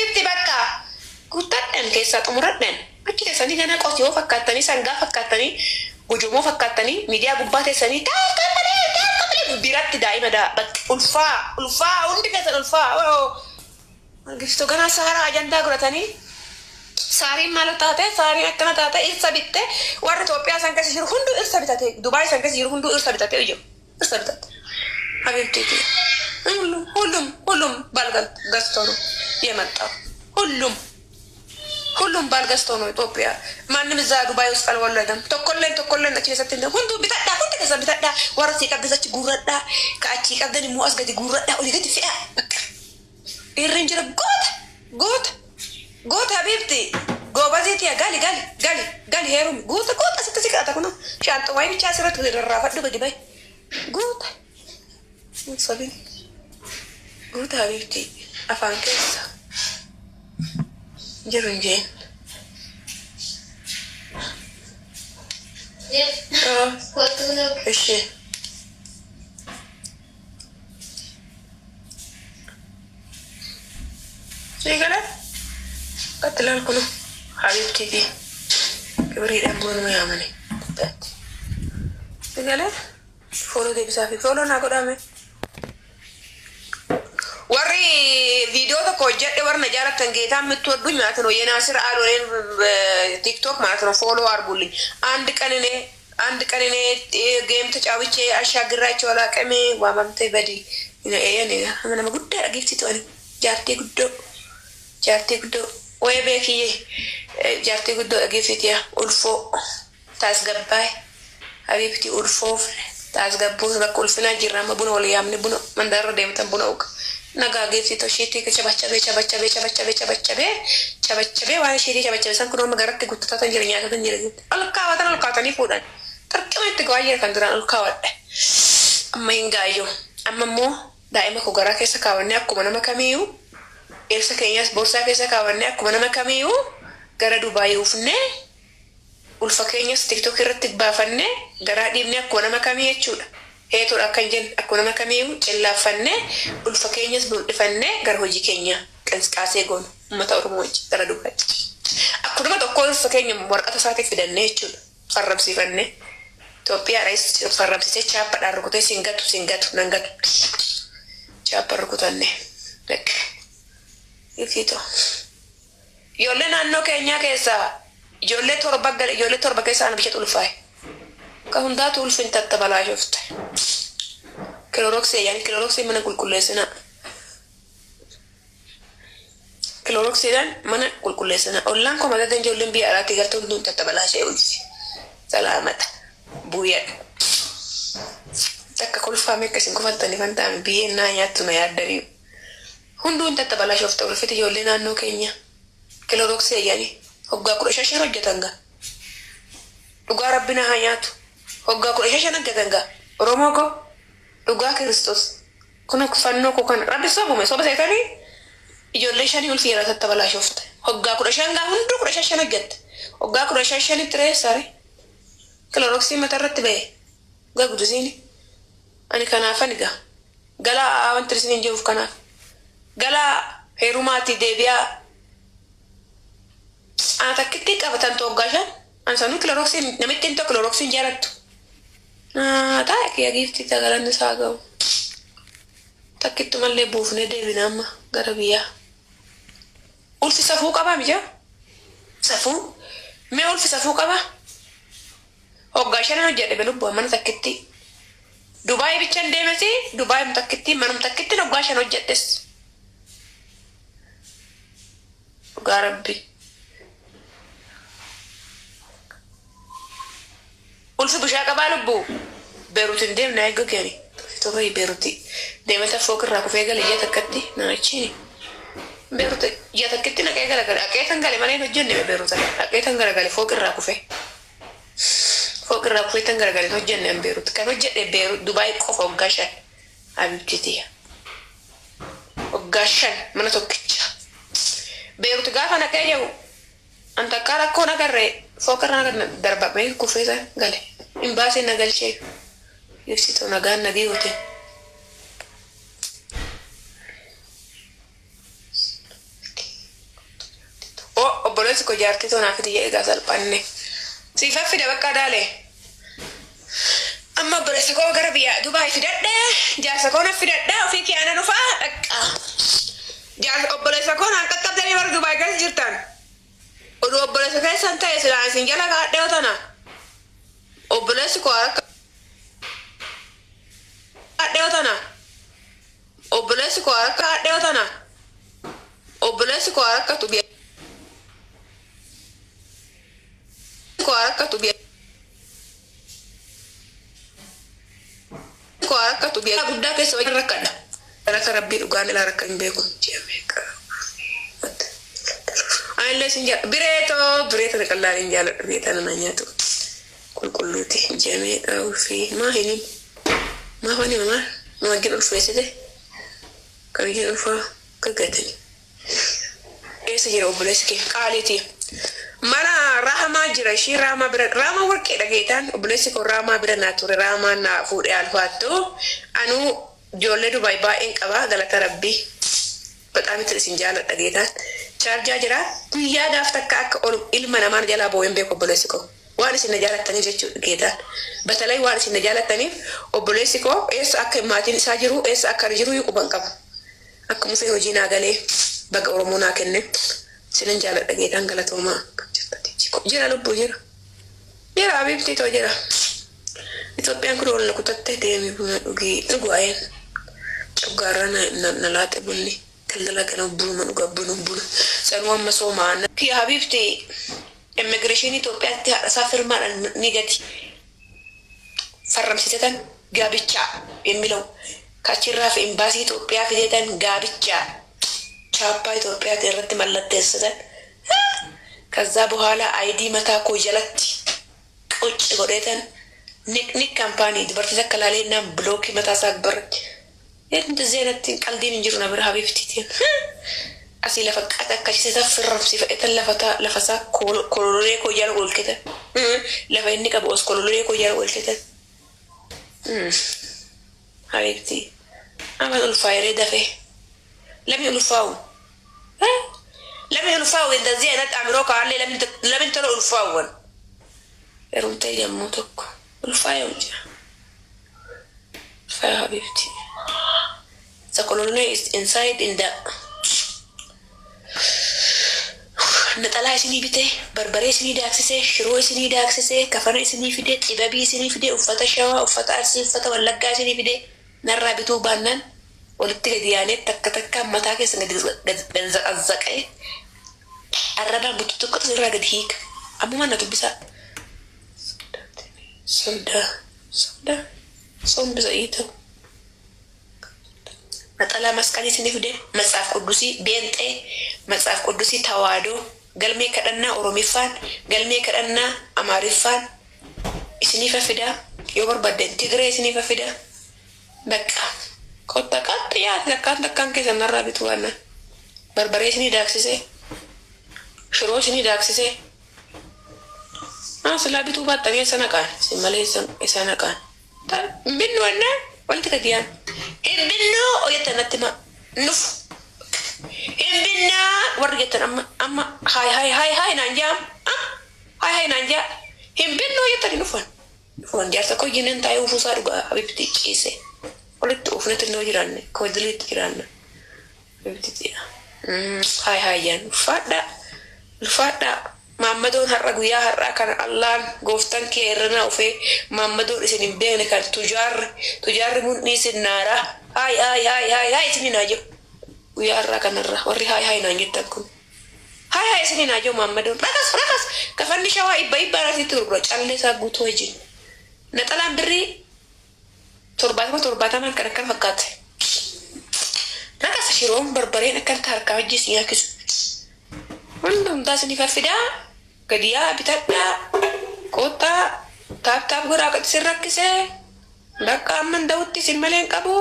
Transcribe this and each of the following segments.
حبيبتي بكا قلت ان كيسا تمردن اكيد سني جانا قوتيو فكاتني سانغا فكاتني وجومو فكاتني ميديا غبات سني تا بيرات دائما دا بك الفا وندي كذا الفا قلت غنا سهرا اجندا غرتني ساري مالتاته ساري اكنا تاته إرسابيته ورد توبيا سانكا سيرو هندو إرسابيته دبي سانكا سيرو هندو إرسابيته يجو إرسابيته حبيبتي ሁሉም ባልገዝተው ነው የመጣው ሁሉም ባልገዝተው ነው ኢትዮጵያ ማንም እዛ ዱባይ ውስጥ አልወለደም ተኮለን ነች ሰጥተን ሁሉ ቢታዳ ሁሉ ከዛ ቢታዳ ወርሲ ቀደሰች ጉረዳ ካቺ ቀደን ሙአስ ገዲ ጉረዳ ወሊገት ፊያ በቃ ይረንጀረ ጎት ሀቢብቲ ጎበዜት ያ ጋሊ ሄሩም ጎት ስትስቃታ ኩኖ ሻንጣ ወይ ብቻ ስረት ረራፈዱ በዲባይ ጎት ሰቢን قلت حبيبتي أفعل كيسا جرنجين إيشي سيقلا قتل الكلو حبيبتي دي كبريد أبون ما يعملي سيقلا فولو دي بسافي فولو ناكو دامي warri video to ko jedde warna jaratan geeta mitoddu nyaatano yenasir aloren tiktok maatano follow arbulli and kanene game ተጫውቼ አሻግራቸው አላቀሜ ዋማምቴ በዲ እኔ አመና ጉዳ ጊፍቲ ተወኒ ጃርቴ ጉዶ ወይ በኪዬ ጃርቴ ጉዶ ጊፍቲያ ኡልፎ ታስገባይ ሀቢብቲ ኡልፎ ታስገቡ በቁልፍና ጅራማ ቡኖ ወልያምን ቡኖ መንደር ደምተን ቡኖ nagage fito shiti ke chabachabe wala shiti chabachabe san kuno magaratti guttata jirnya ka tanjirnya alka tani fudan tarkame te gayer kan duran alka wadde amma ingayo amma mo daima ko gara ke sakawanne akuma nama kamiyu irsa kenyas borsa ke sakawanne akuma nama kamiyu gara dubai ufne ulfa kenyas tiktok irratti baafanne gara dibne akuma nama kamiyu chuda heeto akkanjen akkuma makamiyu cellafanne ulfa keenyas buldifanne gar hoji keenya qanqaasee goon ummata oromoo dara dubai akkuma tokko ulfa keenya warqata saate fidanne jechuudha farramsifanne Itoophiyaa rais farramsise chaappa dharrukutee singatu nangatu chaappa rukutanne dek ifito ijoollee naannoo keenyaa keessaa ijoollee torba keessaa ana bishat ulfaa'e كهندات ولفين تتبلا شفت كلوروكسي من كل كلوروكسي دان من كل سنة أولان كم هذا دنجول لين بيا راتي قلتون دون تتبلا شيء ولفي سلامة بويا تك كل فامي كسين كفن تاني فانتامي بيه نايات ما يادري هندون تتبلا شفت ولفي تجول لين أنو كينيا كلوروكسي يعني هوجا كل شيء رجع تانغا لقى ربنا هاياتو hogga ko shashana gadanga romoko duga kristos kuna kufanno ko kan rabbi sobo saytani ijolle shani ul fiira tatabala shofte hogga ko shanga hundu ko shashana gad hogga ko shashani tre sare kaloroxi matarat be gagudu zini ani kana faniga gala awan trisini jof kana gala herumati debia ata kitti qabatan to gashan ansanu kaloroxi namitin to kaloroxi jaratu taa'e ya gifti tagalan saagau takkitu malle buufne deebinama gara biyaa ulfi safuu qaba mija safuu me ulfi safuu qaba hoggaashana hojjedhe belubbu mana takkitti dubai bichan deemesi dubai takkitti manum takkitti hoggaashana hojjedhes garabbi ulfi bushaa qabaa lubbu beeruutin deemna eegga keeni tobai beeruuti deemata fookirraa kufee gale ija takkatti naachiini beeruuti ija takkitti naqee galagale aqeetan gale malee hojjenne beeruuta aqeetan galagale fookirraa kufee tan galagale hojjenne beeruuti kan hojjedhe beeruut dubaay qofa hoggaashan abibtitiya hoggaashan mana tokkicha beeruuti gaafa naqee jiru anta akka rakkoo nagarree fookirraa darbamee kufee san gale imbaasee nagalchee ibsito nagaan nagii hote obboleessi koo jaartii toonaa fidi eegaa salphanne. Siifaa fida bakka daalee. Amma obboleessi koo gara biyya Dubaay fidadhee jaarsa koo na fidadhaa ofii kiyaana dhufaa dhaqqa. Jaarsa obboleessa koo naan qaqqabdanii bara Dubaay keessa jirtan. Oduu obboleessa keessan ta'e silaa isin jala kaadhee otana. Obboleessi koo akka kaadhee otana. Obboleessi koo akka kaadhee otana. Obboleessi koo akka tubiya. Koo akka tubiya. Koo akka tubiya guddaa keessa wajjin rakkadha. Akka rabbii dhugaan ilaa rakka hin beeku. Aile sinja bireeto kallaan hin jaaladhu beetan na nyaatu. Qulqulluuti jamee fi maahini maafani ma gin ulfeessite kan gin ulfaa gaggatani. Eessa jira obboleessi kee qaaliiti. Mana Rahamaa jira ishii Rahamaa bira Rahamaa warqee dhageetaan obboleessi koo Rahamaa bira naa ture Rahamaa naa fuudhee alfaattu anuu ijoollee Dubaay baay'een qaba galata rabbii. Bexaam itti isin jaaladha dhageetaan. Charjaa jira guyyaadhaaf takka akka ilma namaan jalaa boo'een beeku obboleessi koo. Waan isin jaalataniif jechuudha dhageetaan. Batalay waan isin jaalataniif obboleessi koo eessa akka maatiin isaa jiru eessa akka jiru quban qaba. Akka musee hojii naa galee baga Oromoo naa kenne sinan jaaladha dhageetaan galatoomaa. Jira lubbuu jira. Jira abibtii too jira. Itoophiyaan kun wal kutattee deemee buna dhugaa'een. Coggaarraa na laate bunni. Kaldala kana buluma dhuga bunu. Sanuu amma soomaan. Kiyya habibtii immigireeshinii Itoophiyaatti haadhasaa firmaadhaan ni gadi. Farramsiisetan gaabichaa የሚለው kachirraa fi imbaasii Itoophiyaa fideetan gaabichaa chaappaa Itoophiyaatti irratti mallatteessatan. ከዛ በኋላ አይዲ መታኮ ጀለቲ ቁጭ ጎዴተን ኒክ ካምፓኒ ድበርት ተከላለና ብሎክ መታሳግበር እንደዚህ አይነት ቀልዲን እንጅሩ ነበር ሀቢብቲቲ አሲ ለፈቀተ ከሺ ተፈረም ሲፈቀተ ለፈሳ ኮሎኔ ኮያለ ወልከተ ለፈይኒ ቀቦስ ኮሎኔ ኮያለ ወልከተ ሀቢብቲ አማን الفاير دفه لم يلفاو لم يلفاو إن ذي أنا أمرك عليه لم ترى الفاون يرونتي يموتك الفاون جا الفاون حبيبتي the colony is inside in the نتلا سني بيته بربري سني داكسسه شروع سني داكسسه كفر سني فيده طبابي سني فيده وفتا شوا وفتا أسيف فتا ولقا سني فيده نرابطو بانن ولتك ديانه تك متاك سنگ الزقه الربا بتتك تراغد هيك ابو ما نتبسا سودا صوم بزايته نطلع مسكاني سنفده مصحف قدسي بينطي مصحف قدسي توادو قلمي كدنا اوروميفان قلمي كدنا اماريفان اسنيفه فدا يوبر بدن تيغري اسنيفه فدا بقى كوتاكات يا تكان كيسن رابطو وانا بربري سني داكسسه شروشني داكسسه سلابي توبات تانية سنكان سمالي سنكان بنو أنا ولد كديان بنو ويتنتما نف بنا ورجتنا أما هاي نانجام هاي نانجا بنو يتني نفون جالسة كوي جنين تايو فوسارو أبيبتي كيسه ولد توفنت النوجران كوي دليت جيران أبيبتي هاي يان الفادا محمدون هرقويا هرقان الله غفتن كيرنا وفي محمدون اسن بين كان تجار من نيس النارا هاي اسني ناجو ويا هرقان الر وري هاي نانجي تكون هاي اسني ناجو محمدون ركس كفني شوا يبا راسي تربو چالي ساغوتو يجي نطلع بري تربات من كان فقات ركس شيروم بربرين كان تركا جيس ياكس Wandum tas ni fafida kedia bitadda kota tap gora kat sirakise baka man dawti simalen qabu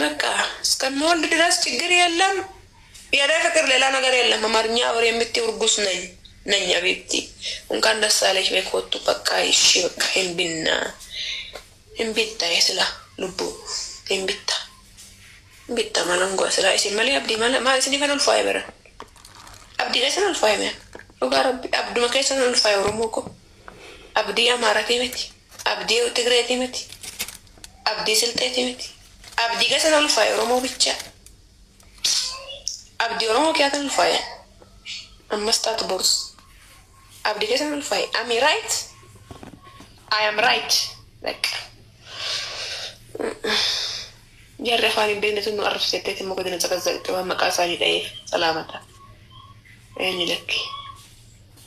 baka skamol ድረስ ችግር የለም ያዳ ፍቅር ሌላ ነገር የለም አማርኛ ወሬ የምትይ እርጉስ ነኝ አቤቲ እንኳን ደስ አለሽ በኮቱ በቃ እሺ በቃ እምቢታ ይስላ ልቡ እምቢታ ማለንጓ ስላ ሲመለ አብዲ ማለ ሲኒፈን الفايبر abdii keessan ulfaa'ime dhugaa rabbi abduma keessan ulfaa'e oromoo ko abdii amaaratii miti abdii tigreetii miti abdii silxeetii miti abdii keessan ulfaa'e oromoo bicha abdii oromoo keessan ulfaa'e ammas taatu boos abdii keessan ulfaa'e am I right I am right like jarri afaan hin beekne sun nu arrabseetteeti immoo godina caqazzaqxee waan maqaa isaanii dha'eef salaamata eenyu lakki